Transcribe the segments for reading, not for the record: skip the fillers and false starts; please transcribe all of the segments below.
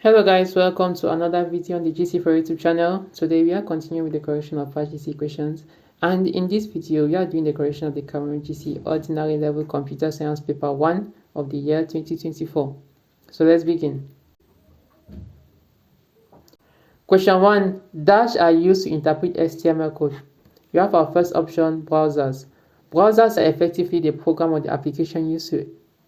Hello guys, welcome to another video on the GCE for YouTube channel. Today we are continuing with the correction of past GCE questions, and in this video we are doing the correction of the Cameroon GCE Ordinary Level Computer Science Paper 1 of the year 2024. So let's begin. Question 1. Dash are used to interpret HTML code. We have our first option, browsers. Browsers are effectively the program or the application used to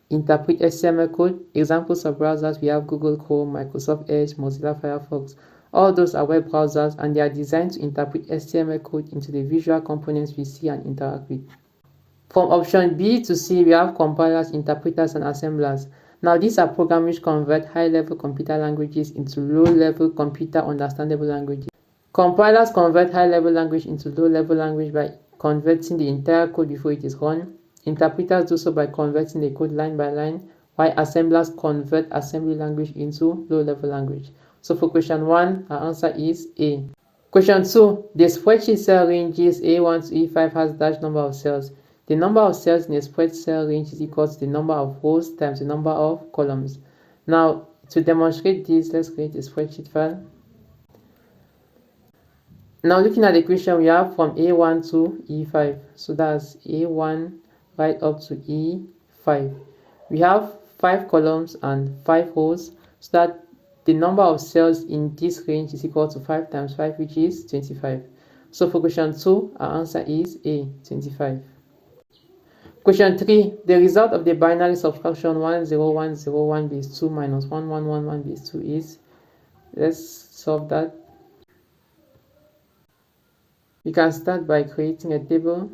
interpret HTML code. Examples of browsers, we have Google Chrome, Microsoft Edge, Mozilla Firefox. All those are web browsers, and they are designed to interpret HTML code into the visual components we see and interact with. From option B to C, we have compilers, interpreters, and assemblers. Now, these are programs which convert high-level computer languages into low-level computer understandable languages. Compilers convert high-level language into low-level language by converting the entire code before it is run. Interpreters do so by converting the code line by line, while assemblers convert assembly language into low-level language. So for question 1, our answer is A. Question 2, the spreadsheet cell range is A1 to E5 has dash number of cells. The number of cells in a spread cell range is equal to the number of rows times the number of columns. Now, to demonstrate this, let's create a spreadsheet file. Now, looking at the question, we have from A1 to E5. So that's A1 right up to E5. We have 5 columns and 5 rows, so that the number of cells in this range is equal to 5 times 5, which is 25. So for question 2, our answer is A, 25. Question 3, the result of the binary subtraction 10101 base 2 minus 1111 base 2 is, let's solve that. We can start by creating a table.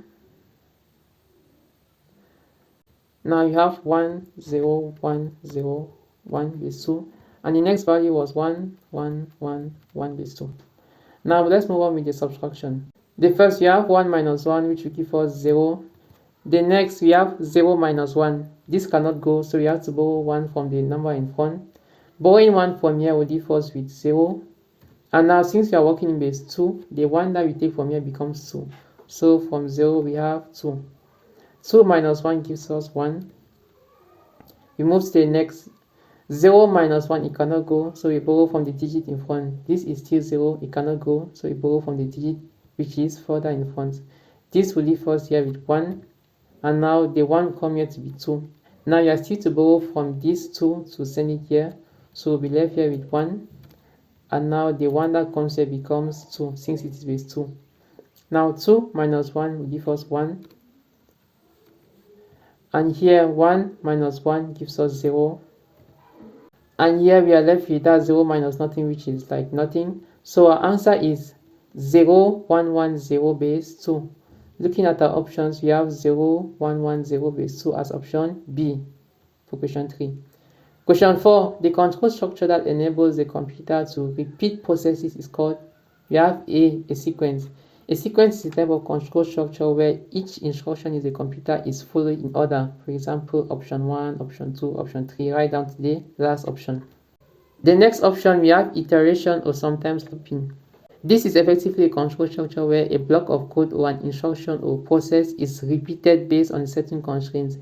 Now you have 10101 base 2, and the next value was 1111 base 2. Now let's move on with the subtraction. The first, we have 1 minus 1, which will give us 0. The next, we have 0 minus 1. This cannot go, so we have to borrow 1 from the number in front. Borrowing 1 from here will leave us with 0. And now, since we are working in base 2, the 1 that we take from here becomes 2. So from 0, we have 2. 2 minus 1 gives us 1. We move to the next. 0 minus 1, it cannot go, so we borrow from the digit in front. This is still 0, it cannot go, so we borrow from the digit which is further in front. This will leave us here with 1. And now the 1 will come here to be 2. Now you are still to borrow from this 2 to send it here. So we'll be left here with 1. And now the 1 that comes here becomes 2, since it is base 2. Now 2 minus 1 will give us 1. And here 1 minus 1 gives us 0. And here we are left with that 0 minus nothing, which is like nothing. So our answer is 0110 base 2. Looking at our options, we have 0110 base 2 as option B for question 3. Question 4, the control structure that enables the computer to repeat processes is called, we have A sequence. A sequence is a type of control structure where each instruction in the computer is followed in order. For example, option 1, option 2, option 3, right down to the last option. The next option, we have iteration or sometimes looping. This is effectively a control structure where a block of code or an instruction or process is repeated based on certain constraints.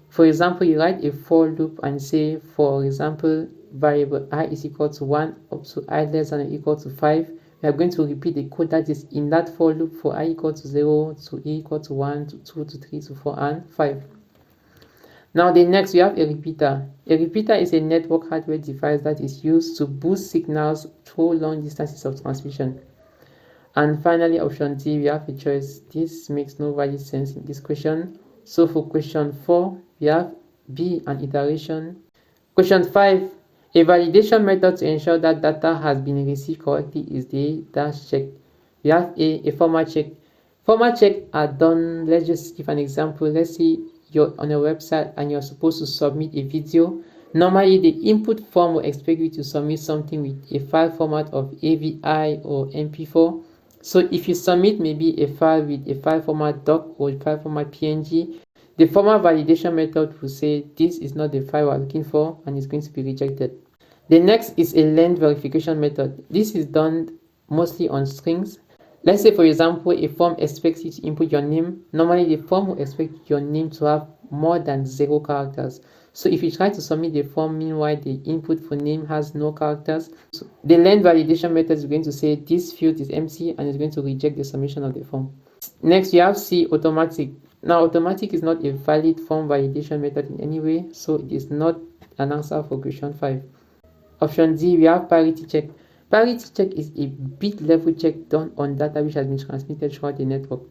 For example, you write a for loop and say, for example, variable I is equal to 1 up to I less than or equal to 5. We are going to repeat the code that is in that for loop for I equal to 0, to E equal to 1, to 2, to 3, to 4, and 5. Now the next, we have a repeater. A repeater is a network hardware device that is used to boost signals through long distances of transmission. And finally, option D, we have a choice. This makes no valid sense in this question. So for question 4, we have B, an iteration. Question 5, a validation method to ensure that data has been received correctly is the dash check. We have a format check. Format check are done, let's just give an example. Let's say you're on a website and you're supposed to submit a video. Normally, the input form will expect you to submit something with a file format of AVI or MP4. So if you submit maybe a file with a file format doc or a file format PNG, the format validation method will say this is not the file we're looking for and it's going to be rejected. The next is a length verification method. This is done mostly on strings. Let's say, for example, a form expects you to input your name. Normally, the form will expect your name to have more than 0 characters. So if you try to submit the form, meanwhile the input for name has no characters, so the length validation method is going to say this field is empty and is going to reject the submission of the form. Next, we have C, automatic. Now, automatic is not a valid form validation method in any way, so it is not an answer for question 5. Option D, we have parity check. Parity check is a bit level check done on data which has been transmitted throughout the network.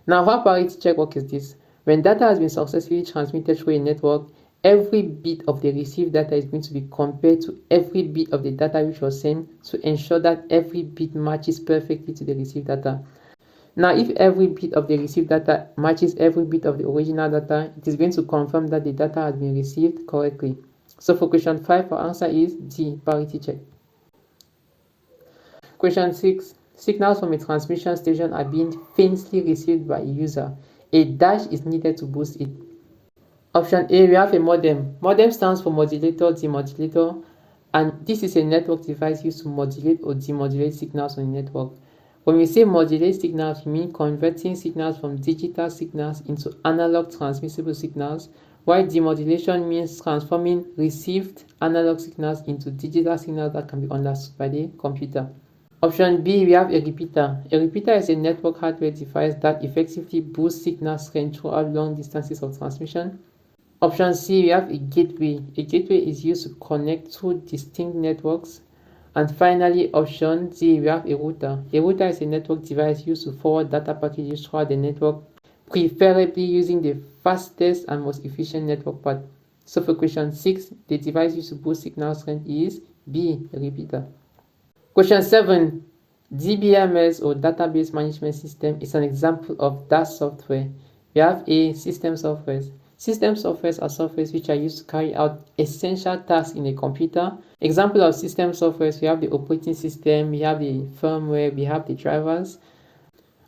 Now, how parity check works is this. When data has been successfully transmitted through a network, every bit of the received data is going to be compared to every bit of the data which was sent to ensure that every bit matches perfectly to the received data. Now, if every bit of the received data matches every bit of the original data, it is going to confirm that the data has been received correctly. So for question 5, our answer is D, parity check. Question 6. Signals from a transmission station are being faintly received by a user. A dash is needed to boost it. Option A, we have a modem. Modem stands for modulator, demodulator, and this is a network device used to modulate or demodulate signals on a network. When we say modulate signals, we mean converting signals from digital signals into analog transmissible signals, while demodulation means transforming received analog signals into digital signals that can be understood by the computer. Option B, we have a repeater. A repeater is a network hardware device that effectively boosts signal strength throughout long distances of transmission. Option C, we have a gateway. A gateway is used to connect two distinct networks. And finally, option D, we have a router. A router is a network device used to forward data packages throughout the network, preferably using the fastest and most efficient network path. So for question 6, the device used to boost signal strength is B, a repeater. Question 7, DBMS or database management system is an example of DAS software. We have A, system softwares. System softwares are softwares which are used to carry out essential tasks in a computer. Example of system softwares, we have the operating system, we have the firmware, we have the drivers.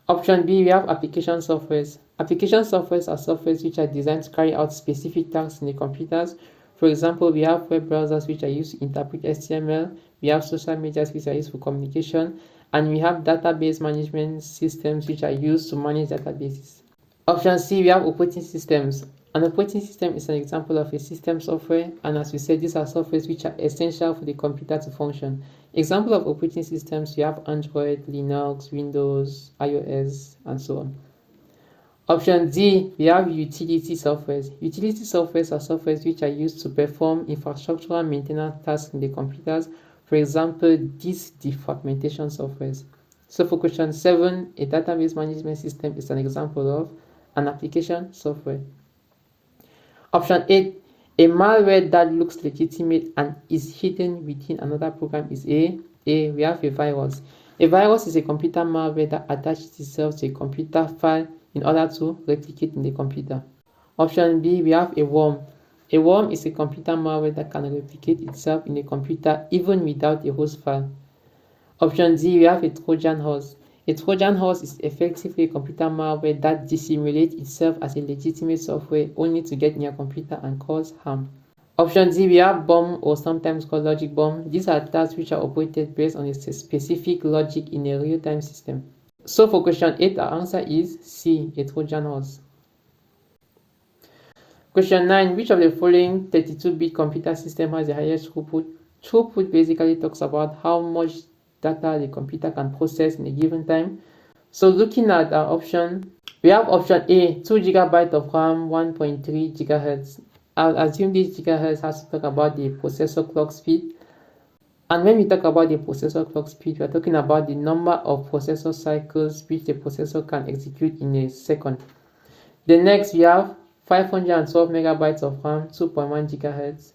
Option B, we have application softwares. Application softwares are softwares which are designed to carry out specific tasks in the computers. For example, we have web browsers which are used to interpret HTML, we have social media which are used for communication, and we have database management systems which are used to manage databases. Option C, we have operating systems. An operating system is an example of a system software, and as we said, these are softwares which are essential for the computer to function. Example of operating systems, you have Android, Linux, Windows, iOS, and so on. Option D, we have utility softwares. Utility softwares are softwares which are used to perform infrastructural maintenance tasks in the computers. For example, disk defragmentation softwares. So for question 7, a database management system is an example of an application software. Option 8, a malware that looks legitimate and is hidden within another program is A. We have a virus. A virus is a computer malware that attaches itself to a computer file in order to replicate in the computer. Option B, we have a worm. A worm is a computer malware that can replicate itself in a computer even without a host file. Option D, we have a Trojan horse. A Trojan horse is effectively a computer malware that dissimulates itself as a legitimate software only to get in your computer and cause harm. Option D, we have bomb, or sometimes called logic bomb. These are tasks which are operated based on a specific logic in a real-time system. So for question 8, our answer is C, a Trojan horse. Question 9, which of the following 32-bit computer system has the highest throughput? Throughput basically talks about how much data the computer can process in a given time. So looking at our option, we have option A, 2 GB of RAM, 1.3 GHz. I'll assume this gigahertz has to talk about the processor clock speed. And when we talk about the processor clock speed, we are talking about the number of processor cycles which the processor can execute in a second. The next, we have 512 megabytes of RAM, 2.1 GHz.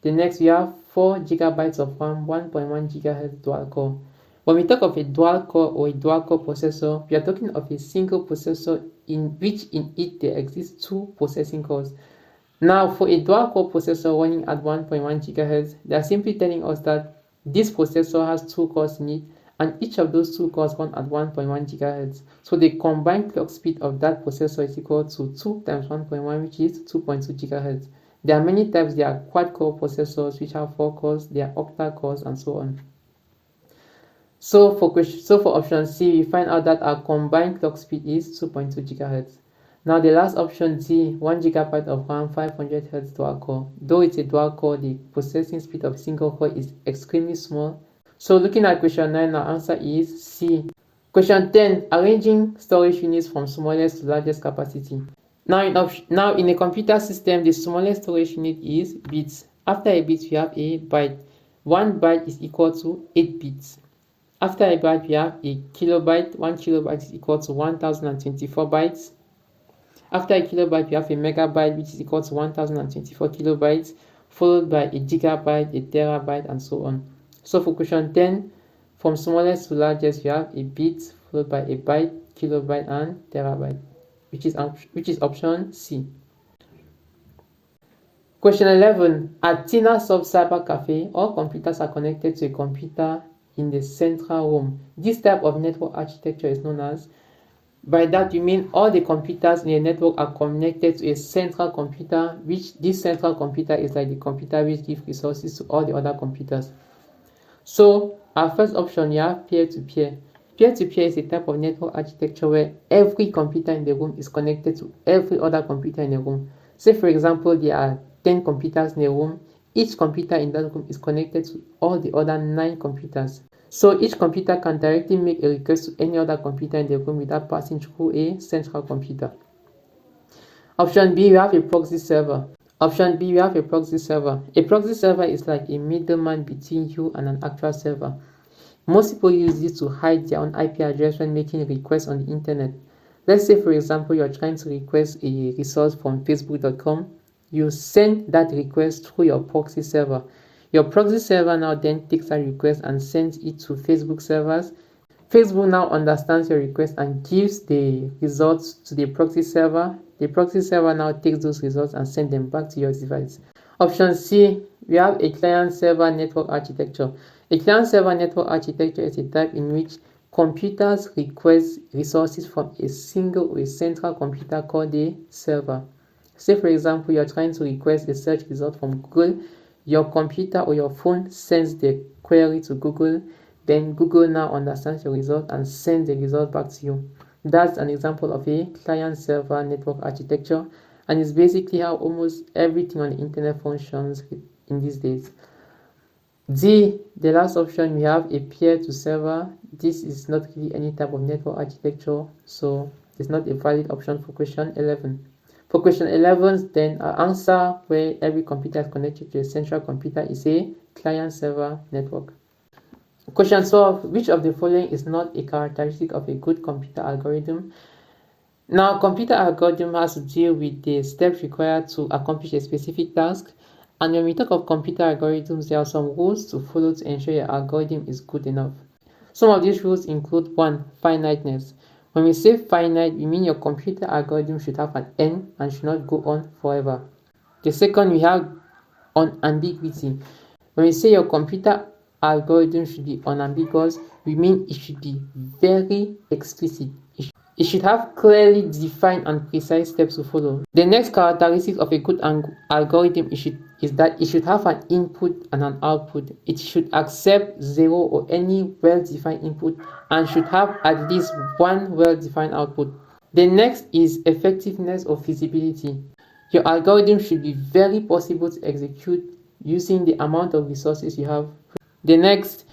The next, we have 4 GB of RAM, 1.1 GHz dual core. When we talk of a dual core or a dual core processor, we are talking of a single processor in which in it there exist 2 processing cores. Now, for a dual core processor running at 1.1 GHz, they are simply telling us that this processor has 2 cores in it, and each of those 2 cores run at 1.1 GHz. So the combined clock speed of that processor is equal to 2 times 1.1, which is 2.2 GHz. There are many types. There are quad-core processors which have 4 cores, there are octa-cores, and so on. So for option C, we find out that our combined clock speed is 2.2 GHz. Now the last option D, 1 GB of RAM, 500 Hz dual core. Though it's a dual core, the processing speed of single core is extremely small. So looking at question 9, our answer is C. Question 10, arranging storage units from smallest to largest capacity. Now in a computer system, the smallest storage unit is bits. After a bit, we have a byte. 1 byte is equal to 8 bits. After a byte, we have a kilobyte. 1 kilobyte is equal to 1024 bytes. After a kilobyte, we have a megabyte, which is equal to 1024 kilobytes, followed by a gigabyte, a terabyte, and so on. So for question 10, from smallest to largest, we have a bit, followed by a byte, kilobyte, and terabyte, which is option C. Question 11. At Tina Sub Cyber Cafe, all computers are connected to a computer in the central room. This type of network architecture is known as. By that you mean all the computers in a network are connected to a central computer, which this central computer is like the computer which gives resources to all the other computers. So our first option, you have peer-to-peer. Peer-to-peer is a type of network architecture where every computer in the room is connected to every other computer in the room. Say for example, there are 10 computers in a room. Each computer in that room is connected to all the other 9 computers. So each computer can directly make a request to any other computer in the room without passing through a central computer. Option B, we have a proxy server. Option B, we have a proxy server. A proxy server is like a middleman between you and an actual server. Most people use it to hide their own IP address when making requests on the internet. Let's say for example, you're trying to request a resource from facebook.com. You send that request through your proxy server. Your proxy server now then takes that request and sends it to Facebook servers. Facebook now understands your request and gives the results to the proxy server. The proxy server now takes those results and sends them back to your device. Option C, we have a client-server network architecture. A client-server network architecture is a type in which computers request resources from a single or a central computer called a server. Say for example, you're trying to request a search result from Google. Your computer or your phone sends the query to Google, then Google now understands your result and sends the result back to you. That's an example of a client-server network architecture, and it's basically how almost everything on the internet functions in these days. D, the last option, we have a peer-to-server. This is not really any type of network architecture, so it's not a valid option for question 11. For question 11, then our answer where every computer is connected to a central computer is a client-server network. Question 12, which of the following is not a characteristic of a good computer algorithm? Now, computer algorithm has to deal with the steps required to accomplish a specific task. And when we talk of computer algorithms, there are some rules to follow to ensure your algorithm is good enough. Some of these rules include 1. Finiteness. When we say finite, we mean your computer algorithm should have an end and should not go on forever. The second, we have unambiguity. When we say your computer algorithm should be unambiguous, we mean it should be very explicit. It should have clearly defined and precise steps to follow. The next characteristic of a good algorithm is that it should have an input and an output. It should accept 0 or any well-defined input and should have at least one well-defined output. The next is effectiveness or feasibility. Your algorithm should be very possible to execute using the amount of resources you have. The next,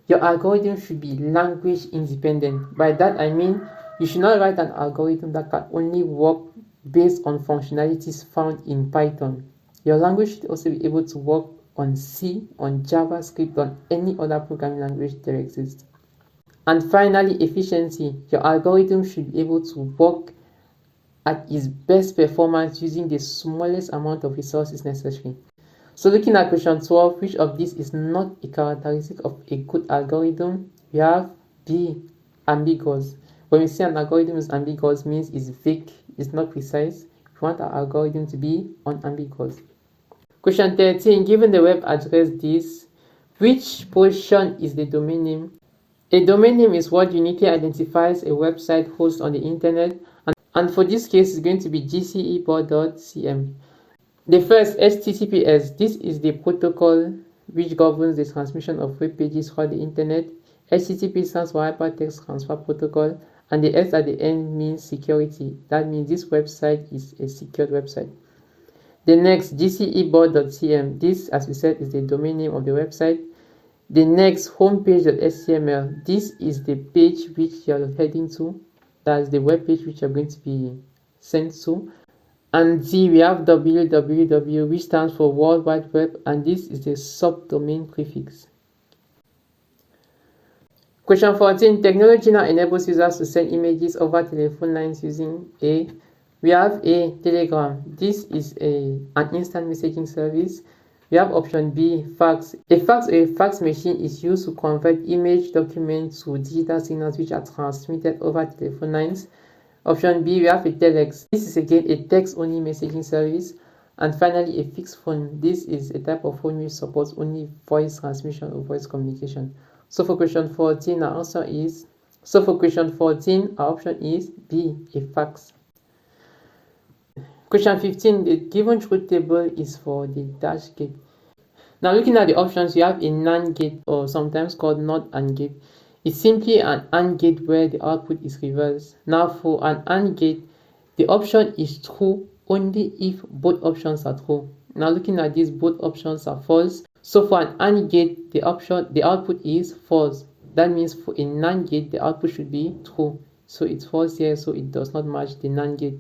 your algorithm should be language independent. By that I mean you should not write an algorithm that can only work based on functionalities found in Python. Your language should also be able to work on C, on JavaScript, on any other programming language there exists. And finally, efficiency. Your algorithm should be able to work at its best performance using the smallest amount of resources necessary. So looking at question 12, which of these is not a characteristic of a good algorithm? We have B, ambiguous. When we say an algorithm is ambiguous, means it's vague, it's not precise. We want our algorithm to be unambiguous. Question 13, given the web address this, which portion is the domain name? A domain name is what uniquely identifies a website host on the internet, and for this case, it's going to be gceboard.cm. The first, HTTPS, this is the protocol which governs the transmission of web pages throughout the internet. HTTP stands for Hypertext Transfer Protocol, and the S at the end means security. That means this website is a secured website. The next, gceboard.cm. This, as we said, is the domain name of the website. The next, homepage.html. This is the page which you're heading to. That's the web page which you're going to be sent to. And D, we have www, which stands for World Wide Web, and this is the subdomain prefix. Question 14. Technology now enables users to send images over telephone lines using A. We have A, Telegram. This is an instant messaging service. We have option B, fax. A fax machine is used to convert image documents to digital signals which are transmitted over telephone lines. Option B, we have a telex. This is again a text-only messaging service. And finally, a fixed phone. This is a type of phone which supports only voice transmission or voice communication. So for question 14, our option is B, a fax. Question 15, the given truth table is for the dash gate. Now looking at the options, you have a NAND gate, or sometimes called NOT AND gate. It's simply an AND gate where the output is reversed. Now for an AND gate, the option is true only if both options are true. Now looking at this, both options are false. So for an AND gate, the output is false. That means for a NAND gate, the output should be true. So it's false here, so it does not match the NAND gate.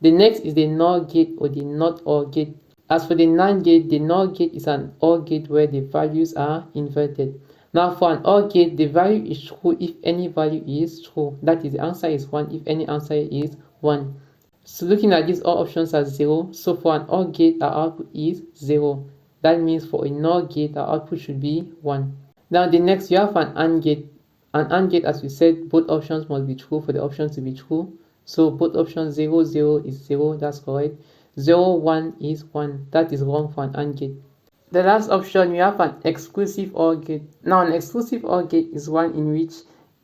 The next is the NOR gate or the NOT OR gate. As for the NAND gate, the NOR gate is an OR gate where the values are inverted. Now for an OR gate, the value is true if any value is true. That is, the answer is 1 if any answer is 1. So looking at these, all options are 0. So for an OR gate, our output is 0. That means for a NOR gate, our output should be 1. Now the next, you have an AND gate. An AND gate, as we said, both options must be true for the options to be true. So both options, 0, 0 is 0, that's correct. 0, 1 is 1, that is wrong for an AND gate. The last option, we have an exclusive OR gate. Now an exclusive OR gate is one in which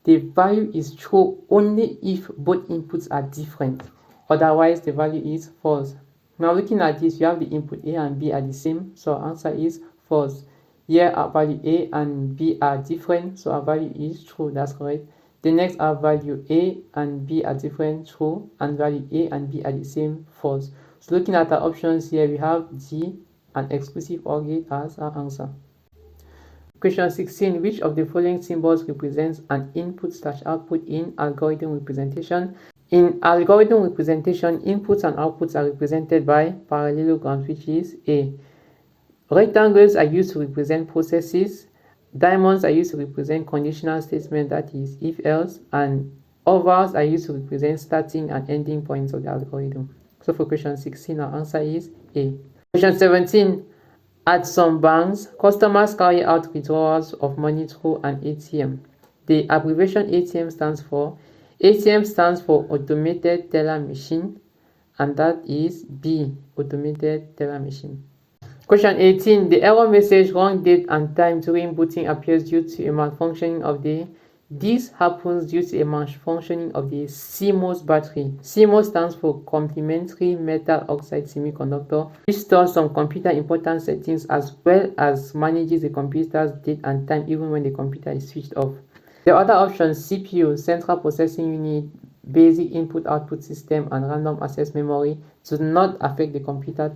the value is true only if both inputs are different. Otherwise, the value is false. Now looking at this, you have the input A and B are the same, so our answer is false. Here our value A and B are different, so our value is true, that's correct. The next, our value A and B are different, true, and value A and B are the same, false. So looking at our options here, we have D, an exclusive OR gate, as our answer. Question 16. Which of the following symbols represents an input/output in algorithm representation? In algorithm representation, inputs and outputs are represented by parallelograms, which is A. Rectangles are used to represent processes. Diamonds are used to represent conditional statements, that is, if else, and ovals are used to represent starting and ending points of the algorithm. So for question 16, our answer is A. Question 17. At some banks, customers carry out withdrawals of money through an ATM. The abbreviation ATM stands for Automated Teller Machine, and that is B, Automated Teller Machine. Question 18. The error message wrong date and time during booting appears due to a malfunctioning of the. This happens due to a malfunctioning of the CMOS battery. CMOS stands for Complementary Metal Oxide Semiconductor, which stores some computer important settings as well as manages the computer's date and time even when the computer is switched off. The other options, CPU, Central Processing Unit, Basic Input-Output System, and Random Access Memory, do not affect the computer's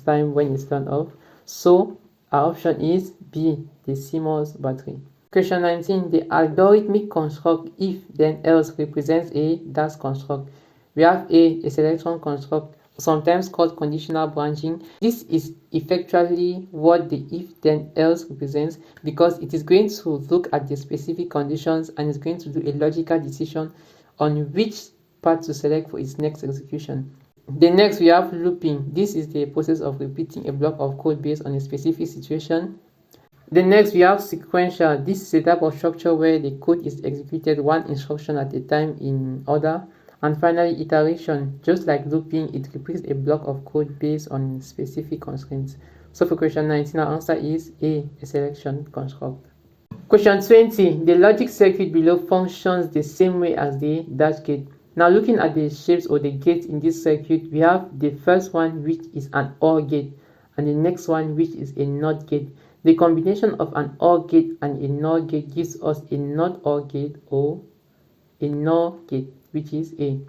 time when it's turned off. So our option is B, the CMOS battery. Question 19. The algorithmic construct if then else represents a dash construct. We have a selection construct, sometimes called conditional branching. This is effectively what the if then else represents, because it is going to look at the specific conditions and is going to do a logical decision on which path to select for its next execution. The next, we have looping. This is the process of repeating a block of code based on a specific situation. The next, we have sequential. This is a type of structure where the code is executed one instruction at a time in order. And finally, iteration. Just like looping, it repeats a block of code based on specific constraints. So for question 19, our answer is A, selection construct. Question 20. The logic circuit below functions the same way as the dash gate. Now looking at the shapes or the gates in this circuit, we have the first one which is an OR gate and the next one which is a NOT gate. The combination of an OR gate and a NOR gate gives us a NOT OR gate or a NOR gate, which is A.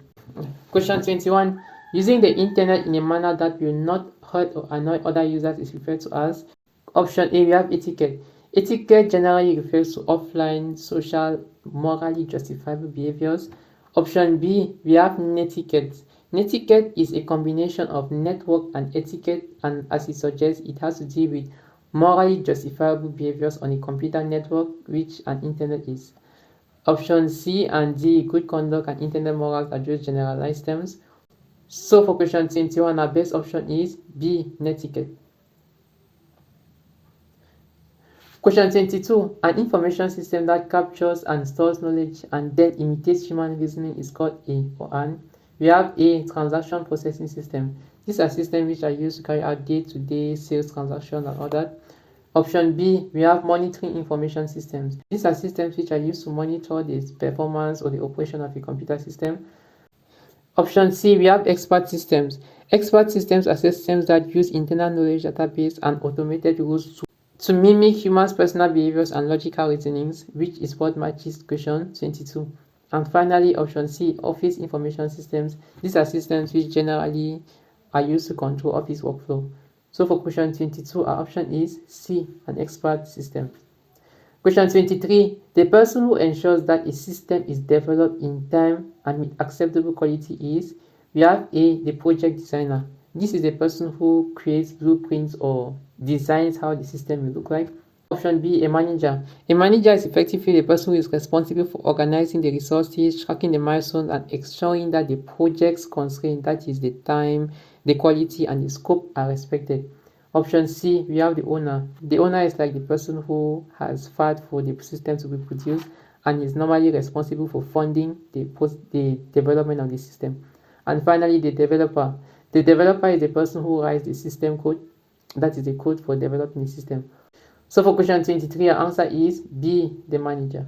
Question 21. Using the internet in a manner that will not hurt or annoy other users is referred to as. Option A, we have etiquette. Etiquette generally refers to offline, social, morally justifiable behaviors. Option B, we have netiquette. Netiquette is a combination of network and etiquette, and as it suggests, it has to deal with morally justifiable behaviors on a computer network, which an internet is. Option C and D, good conduct and internet morals, are just generalized terms. So for question 21, our best option is B, netiquette. Question 22. An information system that captures and stores knowledge and then imitates human reasoning is called a or an. We have A, transaction processing system. These are systems which are used to carry out day-to-day sales transactions and all that. Option B, we have monitoring information systems. These are systems which are used to monitor the performance or the operation of a computer system. Option C, we have expert systems. Expert systems are systems that use internal knowledge database and automated rules to mimic humans' personal behaviors and logical reasonings, which is what matches question 22. And finally, option C, office information systems. These are systems which generally are used to control office workflow. So for question 22, our option is C, an expert system. Question 23, the person who ensures that a system is developed in time and with acceptable quality is. We have A, the project designer. This is the person who creates blueprints or designs how the system will look like. Option B, a manager. A manager is effectively the person who is responsible for organizing the resources, tracking the milestones, and ensuring that the project's constraints, that is the time, the quality, and the scope, are respected. Option C, we have the owner. The owner is like the person who has fought for the system to be produced and is normally responsible for funding the development of the system. And finally, the developer. The developer is the person who writes the system code, that is the code for developing the system. So for question 23, our answer is B, the manager.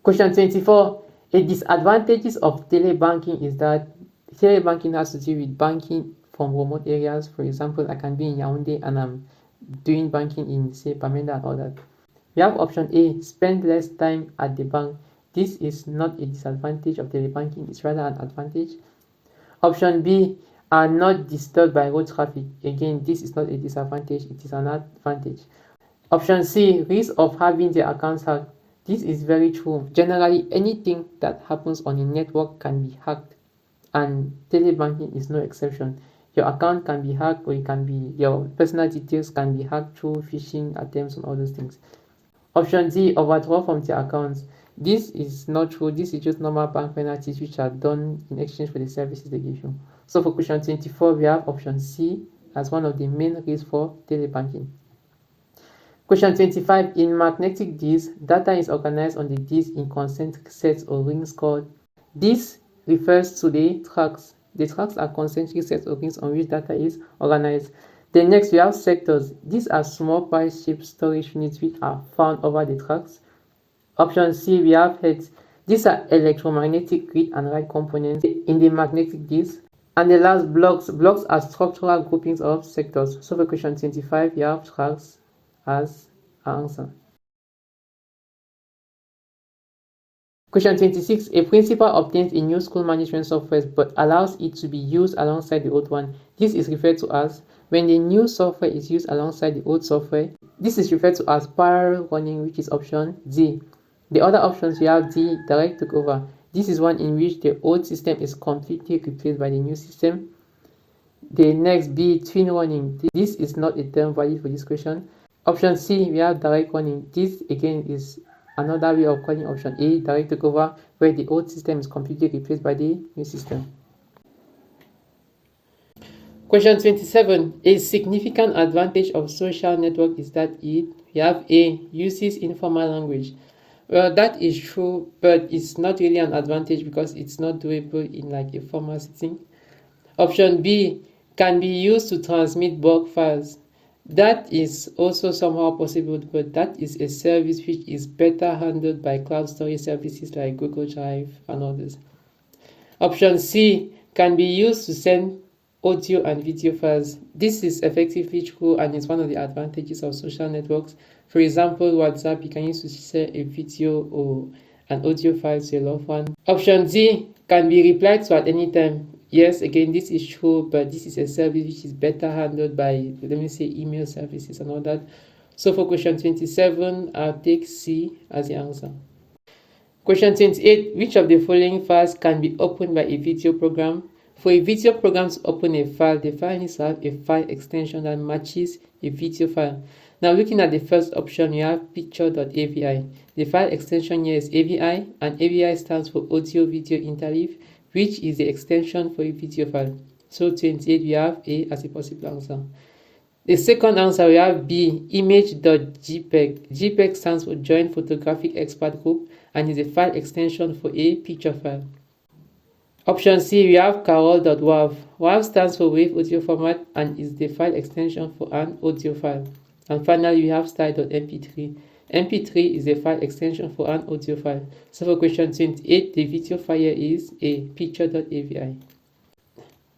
Question 24, a disadvantages of telebanking is that telebanking has to do with banking from remote areas. For example, I can be in Yaoundé and I'm doing banking in, say, Pamenda and all that. We have option A, spend less time at the bank. This is not a disadvantage of telebanking, it's rather an advantage. Option B, are not disturbed by road traffic. Again, this is not a disadvantage, it is an advantage. Option C, risk of having their accounts hacked. This is very true. Generally, anything that happens on a network can be hacked, and telebanking is no exception. Your account can be hacked, or your personal details can be hacked through phishing attempts and all those things. Option D, overdraw from their accounts. This is not true. This is just normal bank penalties which are done in exchange for the services they give you. So for question 24, we have option C as one of the main risks for telebanking. Question 25, in magnetic disks, data is organized on the disk in concentric sets or rings called. This refers to the tracks. The tracks are concentric sets or rings on which data is organized. Then next we have sectors. These are small pie-shaped storage units which are found over the tracks. Option C, we have heads. These are electromagnetic read and write components in the magnetic disk. And the last, blocks. Blocks are structural groupings of sectors. So for question 25, you have tracks as our answer. Question 26, a principal obtains a new school management software but allows it to be used alongside the old one. This is referred to as when the new software is used alongside the old software. This is referred to as parallel running, which is option D. The other options we have D, direct takeover. This is one in which the old system is completely replaced by the new system. The next B, twin running. This is not a term valid for this question. Option C, we have direct running. This again is another way of calling option A, direct takeover, where the old system is completely replaced by the new system. Question 27. A significant advantage of social network is that we have A, uses informal language. Well, that is true, but it's not really an advantage because it's not doable in like a formal setting. Option B, can be used to transmit bulk files. That is also somehow possible, but that is a service which is better handled by cloud storage services like Google Drive and others. Option C, can be used to send audio and video files. This is effectively true and is one of the advantages of social networks. For example, WhatsApp, you can use to share a video or an audio file to a loved one. Option D, can be replied to at any time. Yes, again, this is true, but this is a service which is better handled by, let me say, email services and all that. So for question 27, I'll take C as the answer. Question 28, which of the following files can be opened by a video program? For a video program to open a file, the file needs to have a file extension that matches a video file. Now looking at the first option, you have picture.avi. The file extension here is AVI, and AVI stands for Audio Video Interleave, which is the extension for a video file. So 28, we have A as a possible answer. The second answer, we have B, image.jpeg. JPEG stands for Joint Photographic Expert Group and is a file extension for a picture file. Option C, we have carol.wav. WAV stands for Wave Audio Format and is the file extension for an audio file. And finally, we have style.mp3. mp3 is a file extension for an audio file. So for question 28, the video file is a picture.avi.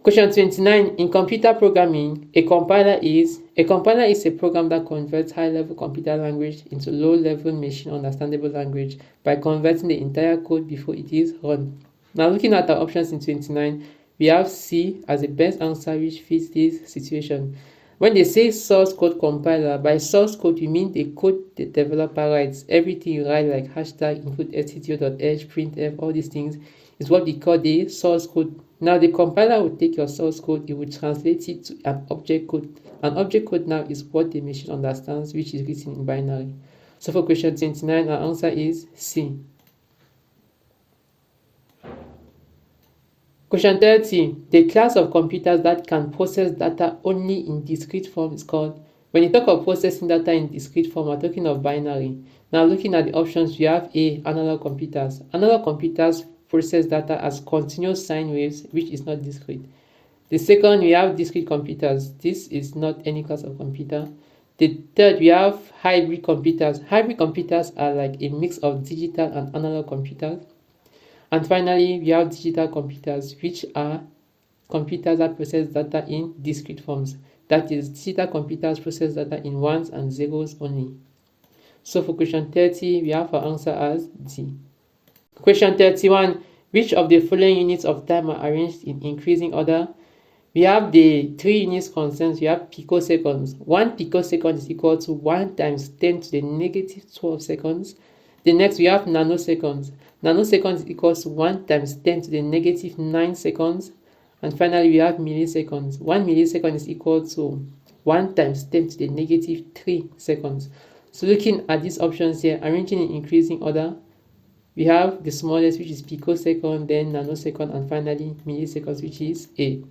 Question 29, in computer programming, a compiler is a program that converts high-level computer language into low-level machine understandable language by converting the entire code before it is run. Now looking at our options in 29, we have C as the best answer which fits this situation. When they say source code compiler, by source code we mean the code the developer writes. Everything you write like hashtag, include stdio.h, printf, all these things is what we call the source code. Now the compiler will take your source code, it will translate it to an object code. An object code now is what the machine understands, which is written in binary. So for question 29, our answer is C. Question 30, the class of computers that can process data only in discrete form is called. When you talk of processing data in discrete form, we're talking of binary. Now looking at the options, we have A, analog computers. Analog computers process data as continuous sine waves, which is not discrete. The second, we have discrete computers. This is not any class of computer. The third, we have hybrid computers. Hybrid computers are like a mix of digital and analog computers. And finally, we have digital computers, which are computers that process data in discrete forms. That is, digital computers process data in ones and zeros only. So for question 30, we have our answer as D. Question 31, which of the following units of time are arranged in increasing order? We have the 3 units constants. We have picoseconds. 1 picosecond is equal to 1 times 10 to the negative 12 seconds. The next, we have nanoseconds. Nanoseconds is equal to 1 times 10 to the negative 9 seconds. And finally, we have milliseconds. 1 millisecond is equal to 1 times 10 to the negative 3 seconds. So looking at these options here, arranging in increasing order, we have the smallest, which is picosecond, then nanosecond, and finally milliseconds, which is A.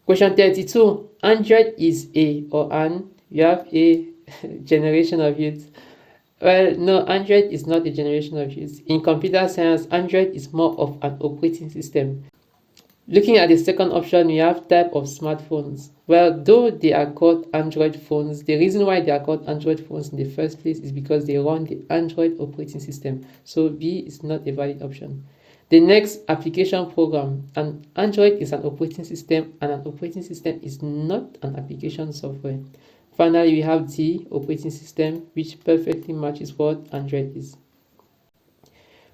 Question 32. Android is a or an. You have a generation of youth. Well, no, Android is not a generation of youth. In computer science, Android is more of an operating system. Looking at the second option, we have type of smartphones. Well, though they are called Android phones, the reason why they are called Android phones in the first place is because they run the Android operating system. So B is not a valid option. The next, application program. An Android is an operating system, and an operating system is not an application software. Finally, we have D, operating system, which perfectly matches what Android is.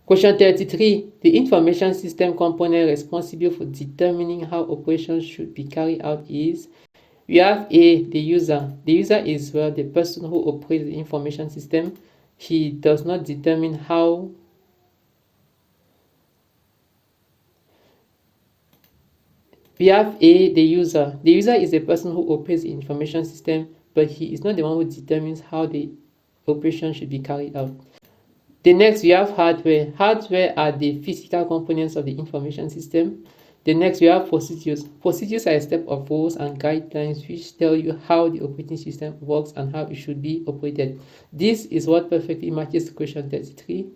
Question 33. The information system component responsible for determining how operations should be carried out is. We have A, the user. The user is, well, the person who operates the information system. He does not determine how we have A, the user. The user is the person who operates the information system, but he is not the one who determines how the operation should be carried out. The next, we have hardware. Hardware are the physical components of the information system. The next, we have procedures. Procedures are a step of rules and guidelines which tell you how the operating system works and how it should be operated. This is what perfectly matches question 33.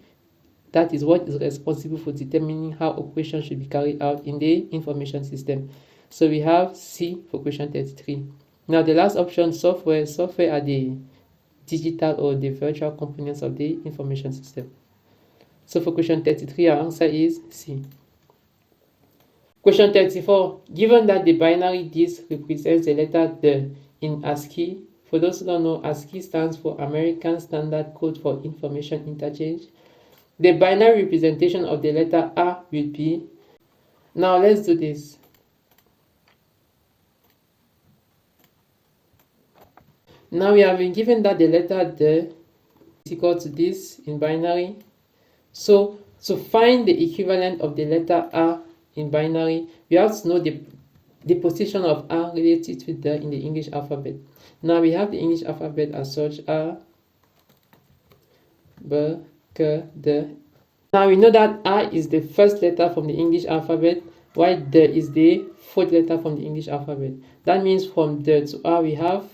That is what is responsible for determining how operations should be carried out in the information system. So we have C for question 33. Now the last option, software. Software are the digital or the virtual components of the information system. So for question 33, our answer is C. Question 34. Given that the binary disk represents the letter D in ASCII, For those who don't know, ASCII stands for American Standard Code for Information Interchange. The binary representation of the letter A will be. Now let's do this. Now we have been given that the letter D is equal to this in binary. So to find the equivalent of the letter A in binary, we have to know the position of A related to D in the English alphabet. Now we have the English alphabet as such: A, B, K, D. Now we know that A is the first letter from the English alphabet, while D is the fourth letter from the English alphabet. That means from D to A we have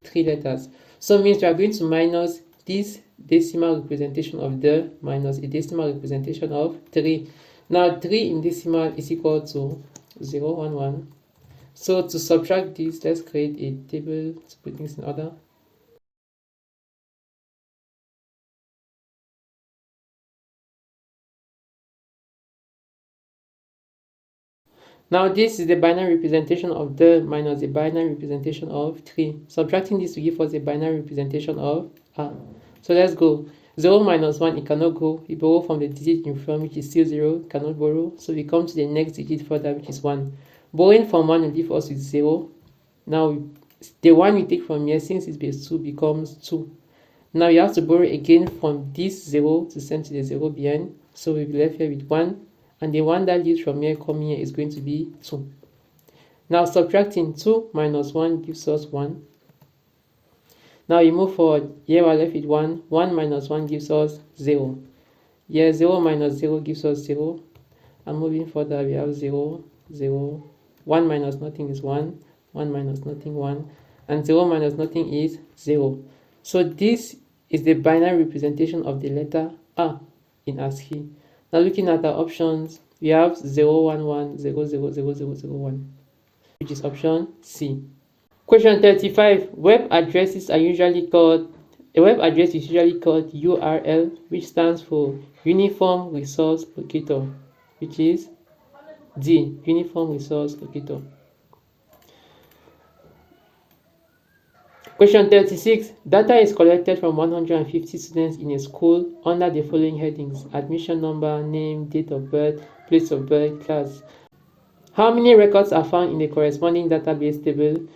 3 letters. So it means we are going to minus this decimal representation of D minus a decimal representation of 3. Now 3 in decimal is equal to 0, 1, 1. So to subtract this, let's create a table to put things in order. Now this is the binary representation of D minus the binary representation of 3. Subtracting this will give us a binary representation of A. So let's go. 0 minus 1, it cannot go. We borrow from the digit in front, which is still 0, cannot borrow. So we come to the next digit further, which is 1. Borrowing from 1 will leave us with 0. Now the 1 we take from here, since it's base 2, becomes 2. Now you have to borrow again from this 0 to send to the 0 behind. So we'll be left here with 1. And the 1 that leaves from here coming here is going to be 2. Now subtracting 2 minus 1 gives us 1. Now you move forward. Here we're left with 1. 1 minus 1 gives us 0. Here 0 minus 0 gives us 0. And moving further, we have 0, 0. 1 minus nothing is 1. 1 minus nothing, 1. And 0 minus nothing is 0. So this is the binary representation of the letter A in ASCII. Now looking at our options, we have 0, 1, 1, 0, 0, 0, 0, 0, 1, which is option C. Question 35. A web address is usually called URL, which stands for Uniform Resource Locator, which is D, Uniform Resource Locator. Question 36. Data is collected from 150 students in a school under the following headings: admission number, name, date of birth, place of birth, class. How many records are found in the corresponding database table?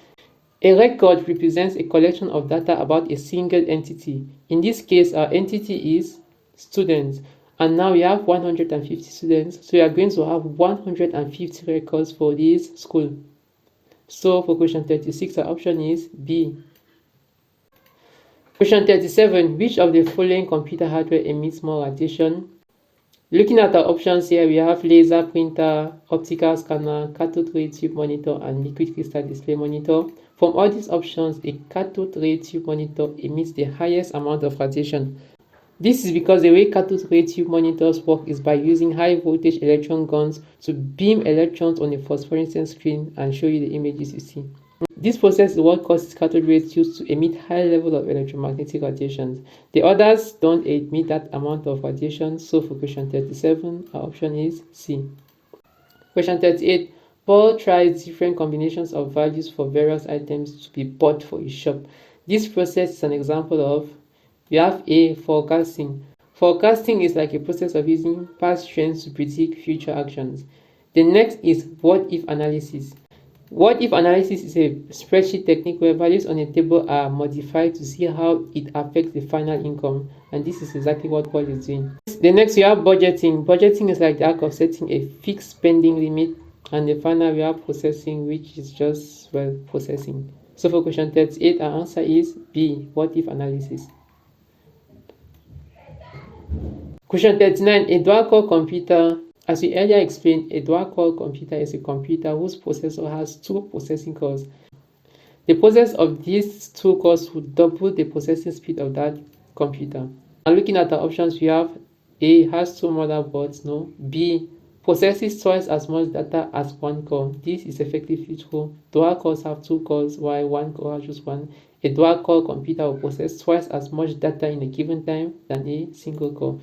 A record represents a collection of data about a single entity. In this case, our entity is students. And now we have 150 students. So we are going to have 150 records for this school. So for question 36, our option is B. Question 37. Which of the following computer hardware emits more radiation? Looking at our options here, we have laser printer, optical scanner, cathode ray tube monitor, and liquid crystal display monitor. From all these options, a cathode ray tube monitor emits the highest amount of radiation. This is because the way cathode ray tube monitors work is by using high voltage electron guns to beam electrons on a phosphorescent screen and show you the images you see. This process is what causes cathode ray tubes to emit high level of electromagnetic radiations. The others don't emit that amount of radiation, so for question 37, our option is C. Question 38. Paul tries different combinations of values for various items to be bought for his shop. This process is an example of, we have A, forecasting. Forecasting is like a process of using past trends to predict future actions. The next is what-if analysis. What-if analysis is a spreadsheet technique where values on a table are modified to see how it affects the final income, and this is exactly what Paul is doing. The next we have budgeting. Budgeting is like the act of setting a fixed spending limit, and the final we have processing, which is just, well, processing. So for question 38, our answer is B, what-if analysis. Question 39. A dual-core computer. As we earlier explained, a dual-core computer is a computer whose processor has 2 processing cores. The process of these 2 cores would double the processing speed of that computer. And looking at the options, we have A, has 2 motherboards, no. B, processes twice as much data as 1 core. This is effectively true. Dual cores have 2 cores, while 1 core has just 1. A dual-core computer will process twice as much data in a given time than a single core.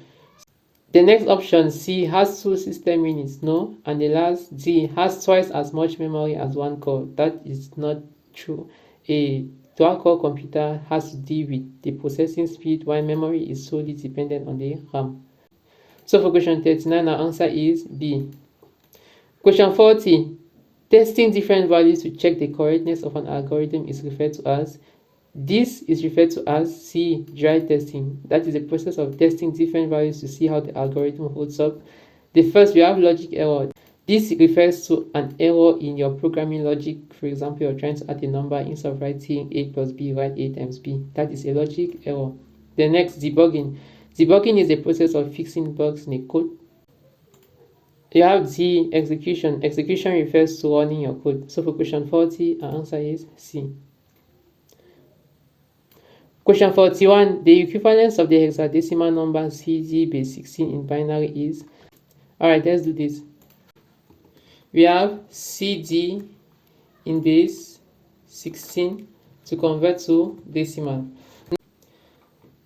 The next option, C, has 2 system units, no. And the last, D, has twice as much memory as 1 core. That is not true. A to our core computer has to do with the processing speed, while memory is solely dependent on the RAM. So for question 39, our answer is B. Question 40. Testing different values to check the correctness of an algorithm is referred to as. This is referred to as C. Dry testing. That is the process of testing different values to see how the algorithm holds up. The first, we have logic error. This refers to an error in your programming logic. For example, you're trying to add a number, instead of writing A plus B, write A times B. That is a logic error. The next, debugging. Debugging is the process of fixing bugs in a code. You have D, execution. Execution refers to running your code. So for question 40, our answer is C. Question 41. The equivalence of the hexadecimal number CD base 16 in binary is. Alright, let's do this. We have CD in base 16 to convert to decimal.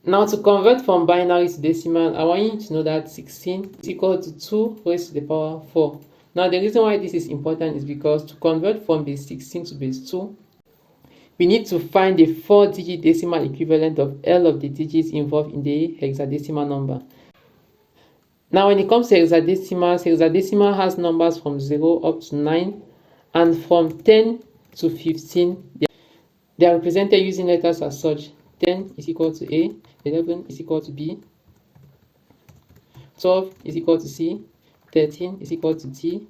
Now to convert from binary to decimal, I want you to know that 16 is equal to 2 raised to the power 4. Now the reason why this is important is because to convert from base 16 to base 2, we need to find the 4-digit decimal equivalent of all of the digits involved in the hexadecimal number. Now when it comes to hexadecimal has numbers from 0 up to 9, and from 10 to 15, they are represented using letters as such. 10 is equal to A, 11 is equal to B, 12 is equal to C, 13 is equal to D,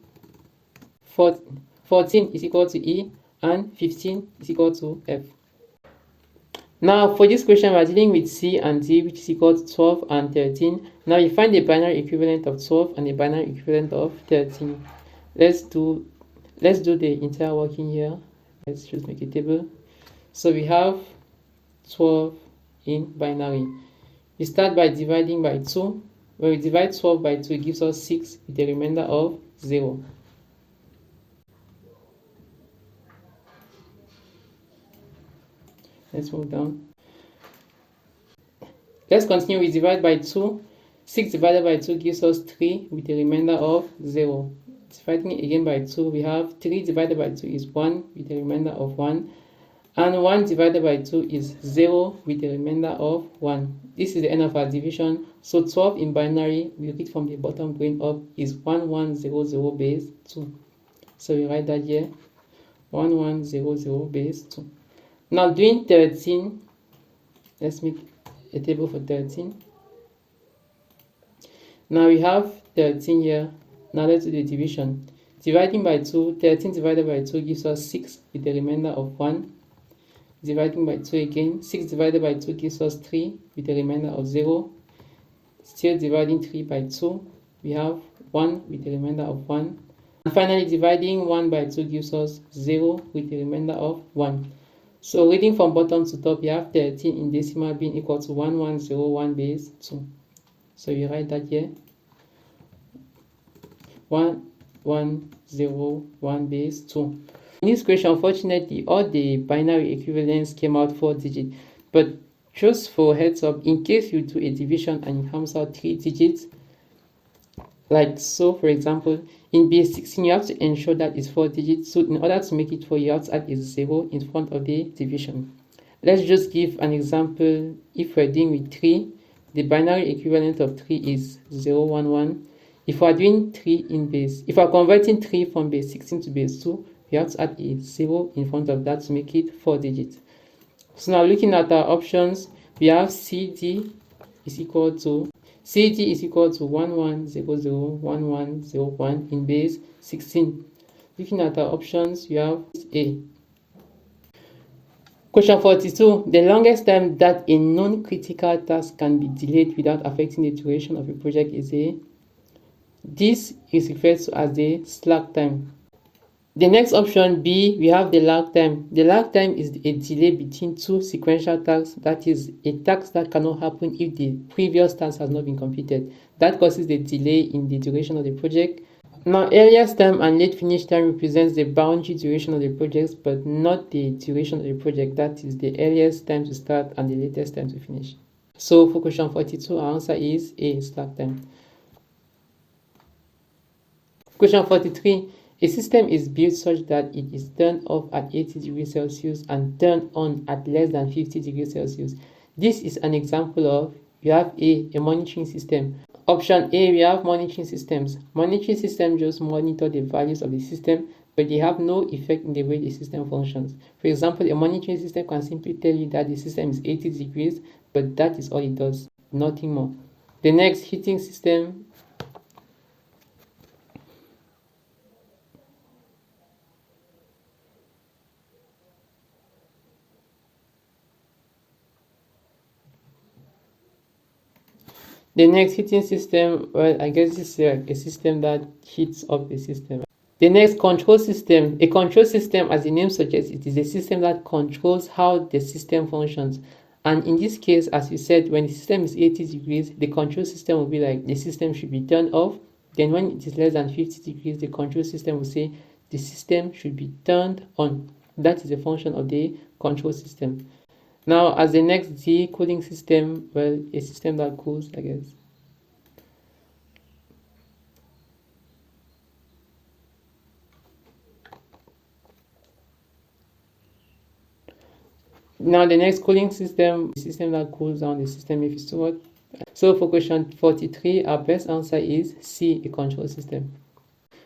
14 is equal to E, and 15 is equal to F. Now for this question, we are dealing with C and D, which is equal to 12 and 13. Now you find the binary equivalent of 12 and the binary equivalent of 13. Let's do the entire working here. Let's just make a table. So we have 12 in binary. We start by dividing by 2. When we divide 12 by 2, it gives us 6 with a remainder of 0. Let's move down. Let's continue. We divide by 2. 6 divided by 2 gives us 3 with a remainder of 0. Dividing again by 2, we have 3 divided by 2 is 1 with a remainder of 1. And 1 divided by 2 is 0 with a remainder of 1. This is the end of our division. So 12 in binary, we read from the bottom going up, is 1100 base 2. So we write that here, 1100 base 2. Now doing 13, let's make a table for 13. Now we have 13 here. Now let's do the division. Dividing by 2, 13 divided by 2 gives us 6 with a remainder of 1. Dividing by 2 again, 6 divided by 2 gives us 3 with a remainder of 0. Still dividing 3 by 2, we have 1 with a remainder of 1. And finally dividing 1 by 2 gives us 0 with a remainder of 1. So reading from bottom to top, we have 13 in decimal being equal to 1101 base 2. So you write that here, 1101 base 2. In this question, unfortunately, all the binary equivalents came out 4 digits. But just for heads up, in case you do a division and it comes out 3 digits, like so, for example, in base 16, you have to ensure that it's 4 digits. So in order to make it 4, you have to add a 0 in front of the division. Let's just give an example. If we're dealing with 3, the binary equivalent of 3 is 011. If we're doing 3 in base, if we're converting 3 from base 16 to base 2, we have to add a 0 in front of that to make it 4 digits. So now looking at our options, we have CD is equal to 11001101 in base 16. Looking at our options, we have A. Question 42. The longest time that a non-critical task can be delayed without affecting the duration of a project is A. This is referred to as the slack time. The next option, B, we have the lag time. The lag time is a delay between 2 sequential tasks. That is a task that cannot happen if the previous task has not been completed. That causes the delay in the duration of the project. Now, earliest time and late finish time represents the boundary duration of the project, but not the duration of the project. That is the earliest time to start and the latest time to finish. So for question 42, our answer is A, slack time. Question 43. A system is built such that it is turned off at 80 degrees Celsius and turned on at less than 50 degrees Celsius. This is an example of, you have a monitoring system. Option A, we have monitoring systems. Monitoring systems just monitor the values of the system, but they have no effect in the way the system functions. For example, a monitoring system can simply tell you that the system is 80 degrees, but that is all it does, nothing more. The next, heating system. The next, heating system, well, I guess this is a system that heats up the system. The next, control system. A control system, as the name suggests, it is a system that controls how the system functions. And in this case, as you said, when the system is 80 degrees, the control system will be like, the system should be turned off. Then when it is less than 50 degrees, the control system will say the system should be turned on. That is the function of the control system. Now, as the next, the cooling system, well, a system that cools, I guess. Now, the next, cooling system, a system that cools down the system if it's too hot. So for question 43, our best answer is C, a control system.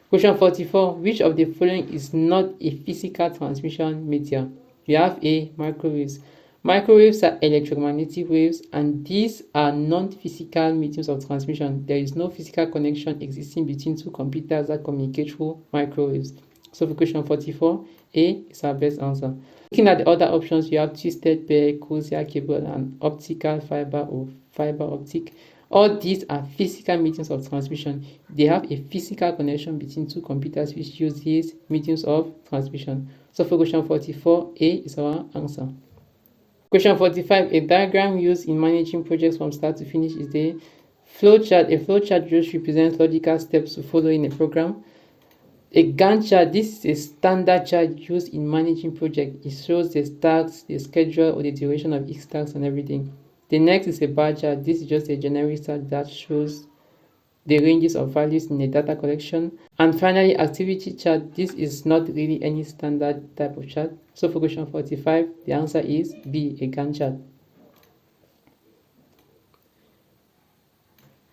Question 44, which of the following is not a physical transmission medium? We have A, microwaves. Microwaves are electromagnetic waves, and these are non-physical mediums of transmission. There is no physical connection existing between two computers that communicate through microwaves. So for question 44, A is our best answer. Looking at the other options, you have twisted pair, coaxial cable, and optical fiber or fiber optic. All these are physical mediums of transmission. They have a physical connection between two computers which use these mediums of transmission. So for question 44, A is our answer. Question 45, a diagram used in managing projects from start to finish is the flowchart. A flowchart just represents logical steps to follow in a program. A Gantt chart, this is a standard chart used in managing projects. It shows the tasks, the schedule, or the duration of each task and everything. The next is a bar chart. This is just a generic chart that shows the ranges of values in a data collection. And finally, activity chart. This is not really any standard type of chart. So for question 45, the answer is B, a Gantt chart.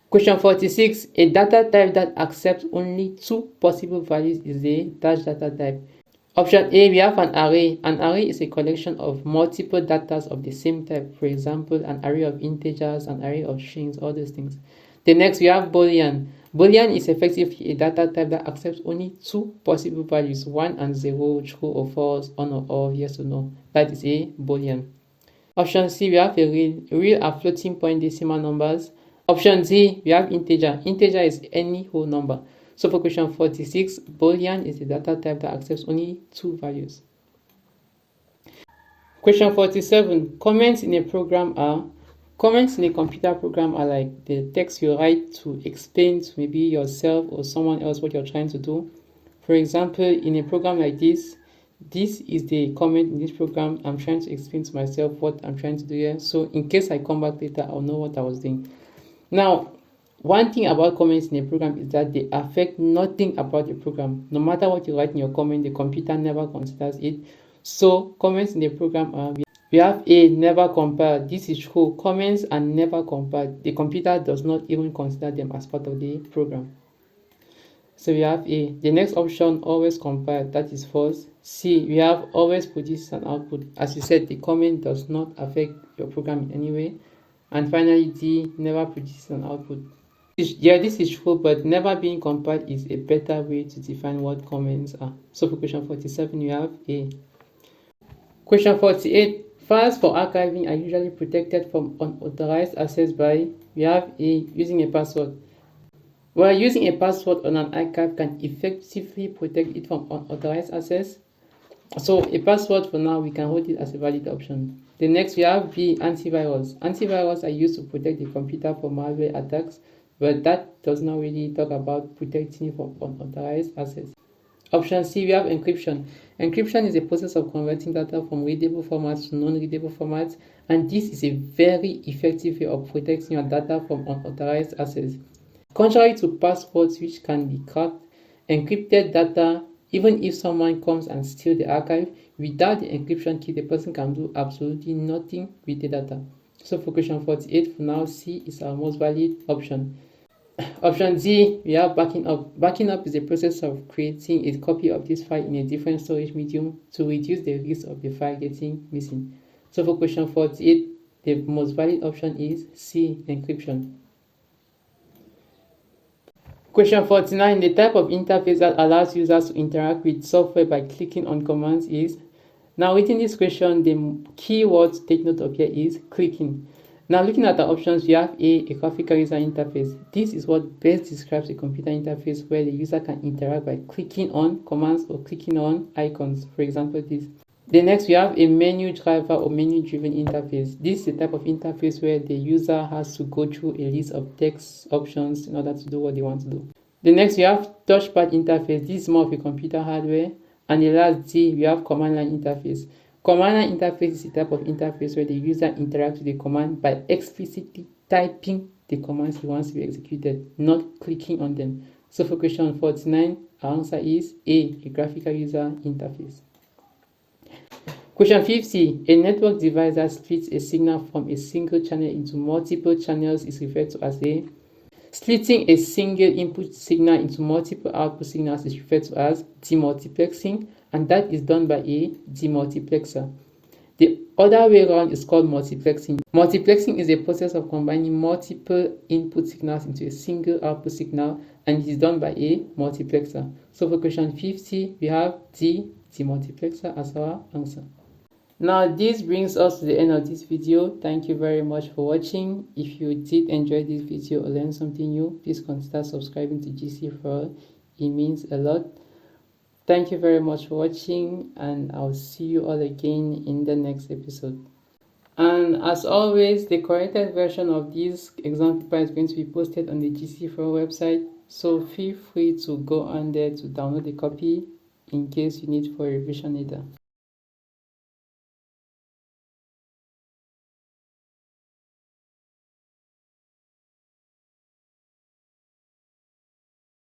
Question 46, a data type that accepts only two possible values is a dash data type. Option A, we have an array. An array is a collection of multiple data of the same type. For example, an array of integers, an array of strings, all those things. The next, we have Boolean. Boolean is effectively a data type that accepts only two possible values, 1 and 0, true or false, on or off, yes or no. That is a Boolean. Option C, we have a real. Real are floating point decimal numbers. Option D, we have integer. Integer is any whole number. So for question 46, Boolean is a data type that accepts only two values. Question 47, comments in a program are, comments in a computer program are like the text you write to explain to maybe yourself or someone else what you're trying to do. For example, in a program like this is the comment in this program. I'm trying to explain to myself what I'm trying to do here. So in case I come back later, I'll know what I was doing. Now, one thing about comments in a program is that they affect nothing about the program. No matter what you write in your comment, the computer never considers it. So comments in the program are, we have A, never compare. This is true. Comments are never compared. The computer does not even consider them as part of the program. So we have A. The next option, always compare. That is false. C, we have always produces an output. As you said, the comment does not affect your program in any way. And finally, D, never produces an output. Yeah, this is true, but never being compared is a better way to define what comments are. So for question 47, you have A. Question 48, files for archiving are usually protected from unauthorized access by, we have A, using a password. Well, using a password on an archive can effectively protect it from unauthorized access. So a password for now, we can hold it as a valid option. The next, we have B, antivirus. Antivirus are used to protect the computer from malware attacks, but that does not really talk about protecting it from unauthorized access. Option C, we have encryption. Encryption is a process of converting data from readable formats to non-readable formats, and this is a very effective way of protecting your data from unauthorized access. Contrary to passwords which can be cracked, encrypted data Even if someone comes and steals the archive, without the encryption key, the person can do absolutely nothing with the data. So for question 48, for now, C is our most valid option. Option D, we have backing up. Backing up is the process of creating a copy of this file in a different storage medium to reduce the risk of the file getting missing. So for question 48, the most valid option is C, encryption. Question 49, the type of interface that allows users to interact with software by clicking on commands is. Now within this question, the key word to take note of here is clicking. Now looking at the options, we have a graphical user interface. This is what best describes a computer interface where the user can interact by clicking on commands or clicking on icons. For example, this. The next, we have a menu driver or menu driven interface. This is the type of interface where the user has to go through a list of text options in order to do what they want to do. The next, we have touchpad interface. This is more of a computer hardware. And the last D, we have command line interface. Command line interface is the type of interface where the user interacts with the command by explicitly typing the commands he wants to be executed, not clicking on them. So for question 49, our answer is A, a graphical user interface. Question 50, a network device that splits a signal from a single channel into multiple channels is referred to as a. Splitting a single input signal into multiple output signals is referred to as demultiplexing, and that is done by a demultiplexer. The other way around is called multiplexing. Multiplexing is a process of combining multiple input signals into a single output signal, and it is done by a multiplexer. So for question 50, we have D, demultiplexer, as our answer. Now this brings us to the end of this video. Thank you very much for watching. If you did enjoy this video or learn something new, please consider subscribing to GCE for all. It means a lot. Thank you very much for watching, and I'll see you all again in the next episode. And as always, the corrected version of this exam paper is going to be posted on the GCE for all website, so feel free to go on there to download a copy in case you need for revision later.